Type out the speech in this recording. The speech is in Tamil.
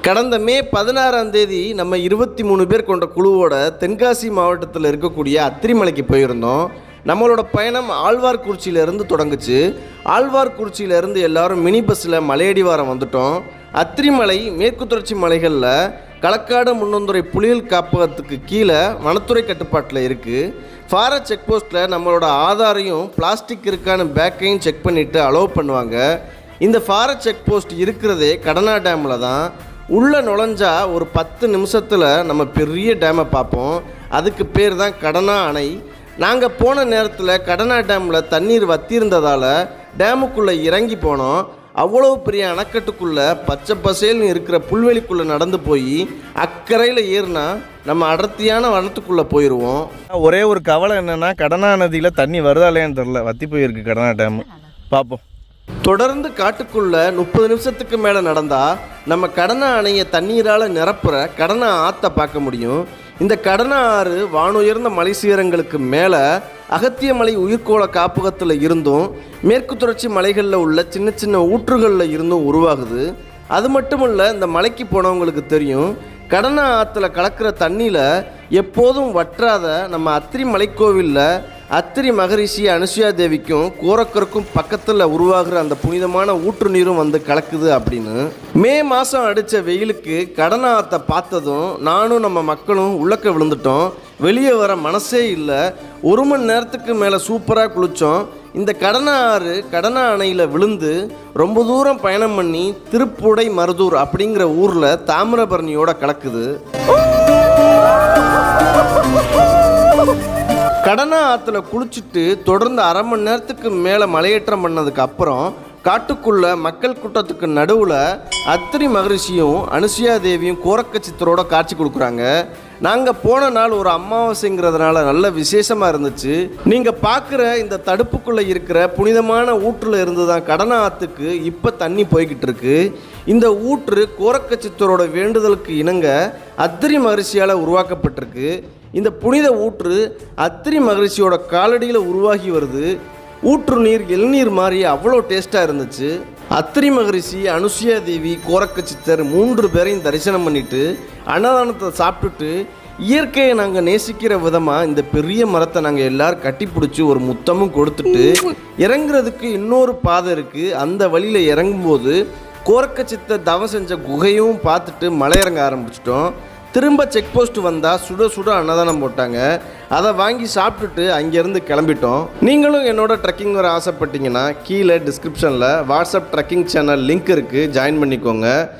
கடந்த மே 16ஆம் தேதி நம்ம 23 பேர் கொண்ட குழுவோட தென்காசி மாவட்டத்தில் இருக்கக்கூடிய அத்திரிமலைக்கு போயிருந்தோம். நம்மளோட பயணம் ஆழ்வார்குறிச்சியிலேருந்து தொடங்குச்சு. ஆழ்வார்குறிச்சியிலேருந்து எல்லாரும் மினி பஸ்ஸில் மலையடிவாரம் வந்துட்டோம். அத்திரிமலை மேற்கு தொடர்ச்சி மலைகளில் களக்காடு முன்னந்துறை புலிகள் காப்பகத்துக்கு கீழே வனத்துறை கட்டுப்பாட்டில் இருக்குது. ஃபாரஸ்ட் செக் போஸ்ட்டில் நம்மளோட ஆதாரையும் பிளாஸ்டிக் இருக்கான பேக்கையும் செக் பண்ணிவிட்டு அலோவ் பண்ணுவாங்க. இந்த ஃபாரஸ்ட் செக் போஸ்ட் இருக்கிறதே கடனா டேமில் தான். உள்ளே நுழைஞ்சா ஒரு 10 நிமிஷத்தில் நம்ம பெரிய டேமை பார்ப்போம். அதுக்கு பேர் தான் கடனா அணை. நாங்கள் போன நேரத்தில் கடனா டேமில் தண்ணீர் வத்தியிருந்ததால் டேமுக்குள்ளே இறங்கி போனோம். அவ்வளோ பெரிய அணைக்கட்டுக்குள்ளே பச்சை பசேல்னு இருக்கிற புல்வெளிக்குள்ளே நடந்து போய் அக்கறையில் ஏறினா நம்ம அடர்த்தியான வனத்துக்குள்ளே போயிடுவோம். ஒரே ஒரு கவலை என்னென்னா கடனா நதியில் தண்ணி வருதாலேன்னு தெரில, வத்தி போயிருக்கு கடனா டேமு. பார்ப்போம். தொடர்ந்து காட்டுக்குள்ளே 30 நிமிஷத்துக்கு மேலே நடந்தால் நம்ம கடனா அணையை தண்ணீரால் நிரப்புற கடனா ஆற்றை பார்க்க முடியும். இந்த கடனா ஆறு வானுயர்ந்த மலை சிகரங்களுக்கு மேலே அகத்தியமலை உயிர்கோள காப்பகத்தில் இருந்தும் மேற்கு தொடர்ச்சி மலைகளில் உள்ள சின்ன சின்ன ஊற்றுகளில் இருந்தும் உருவாகுது. அது மட்டும் இல்லை, இந்த மலைக்கு போனவங்களுக்கு தெரியும், கடனா ஆற்றுல கலக்கிற தண்ணியில் எப்போதும் வற்றாத நம்ம அத்திரி மலைக்கோவிலில் அத்திரி மகரிஷி அனுசுயா தேவிக்கும் கோரக்கருக்கும் பக்கத்தில் உருவாகிற அந்த புனிதமான ஊற்று நீரும் வந்து கலக்குது அப்படின்னு. மே மாதம் அடித்த வெயிலுக்கு கடனா ஆற்றை பார்த்ததும் நானும் நம்ம மக்களும் உள்ளக்க விழுந்துட்டோம். வெளியே வர மனசே இல்லை. 1 மணி நேரத்துக்கு மேலே சூப்பராக குளித்தோம். இந்த கடனா ஆறு கடனா அணையில் விழுந்து ரொம்ப தூரம் பயணம் பண்ணி திருப்புடை மருதூர் அப்படிங்கிற ஊரில் தாமிரபரணியோட கலக்குது. கடனா ஆற்றுல குளிச்சுட்டு தொடர்ந்து 1/2 மணி நேரத்துக்கு மேலே மலையேற்றம் பண்ணதுக்கு அப்புறம் காட்டுக்குள்ள மக்கள் கூட்டத்துக்கு நடுவில் அத்திரி மகரிஷியும் அனுசுயா தேவியும் கோரக்க சித்தரோட காட்சி கொடுக்குறாங்க. நாங்கள் போன நாள் ஒரு அமாவாசைங்கிறதுனால நல்ல விசேஷமாக இருந்துச்சு. நீங்கள் பார்க்குற இந்த தடுப்புக்குள்ளே இருக்கிற புனிதமான ஊற்றில் இருந்து தான் கடனா ஆற்றுக்கு இப்போ தண்ணி போய்கிட்டு இருக்கு. இந்த ஊற்று கோரக்க சித்தரோட வேண்டுதலுக்கு இணங்க அத்திரி மகரிஷியால் உருவாக்கப்பட்டிருக்கு. இந்த புனித ஊற்று அத்திரி மகரிஷியோட காலடியில் உருவாகி வருது. ஊற்று நீர் இளநீர் மாதிரி அவ்வளோ டேஸ்ட்டாக இருந்துச்சு. அத்திரி மகரிஷி, அனுசுயா தேவி, கோரக்க சித்தர் 3 பேரையும் தரிசனம் பண்ணிவிட்டு அன்னதானத்தை சாப்பிட்டுட்டு இயற்கையை நாங்கள் நேசிக்கிற விதமாக இந்த பெரிய மரத்தை நாங்கள் எல்லோரும் கட்டி பிடிச்சி ஒரு முத்தமும் கொடுத்துட்டு இறங்குறதுக்கு இன்னொரு பாதை இருக்குது. அந்த வழியில் இறங்கும்போது கோரக்க சித்தர் தவம் செஞ்ச குகையும் பார்த்துட்டு மலை இறங்க ஆரம்பிச்சிட்டோம். திரும்ப செக் போஸ்ட் வந்தால் சுட சுட அன்னதானம் போட்டாங்க. அதை வாங்கி சாப்பிட்டுட்டு அங்கேருந்து கிளம்பிட்டோம். நீங்களும் என்னோட ட்ரெக்கிங் வர ஆசைப்பட்டீங்கன்னா கீழே டிஸ்கிரிப்ஷனில் வாட்ஸ்அப் ட்ரெக்கிங் சேனல் லிங்க் இருக்குது, ஜாயின் பண்ணிக்கோங்க.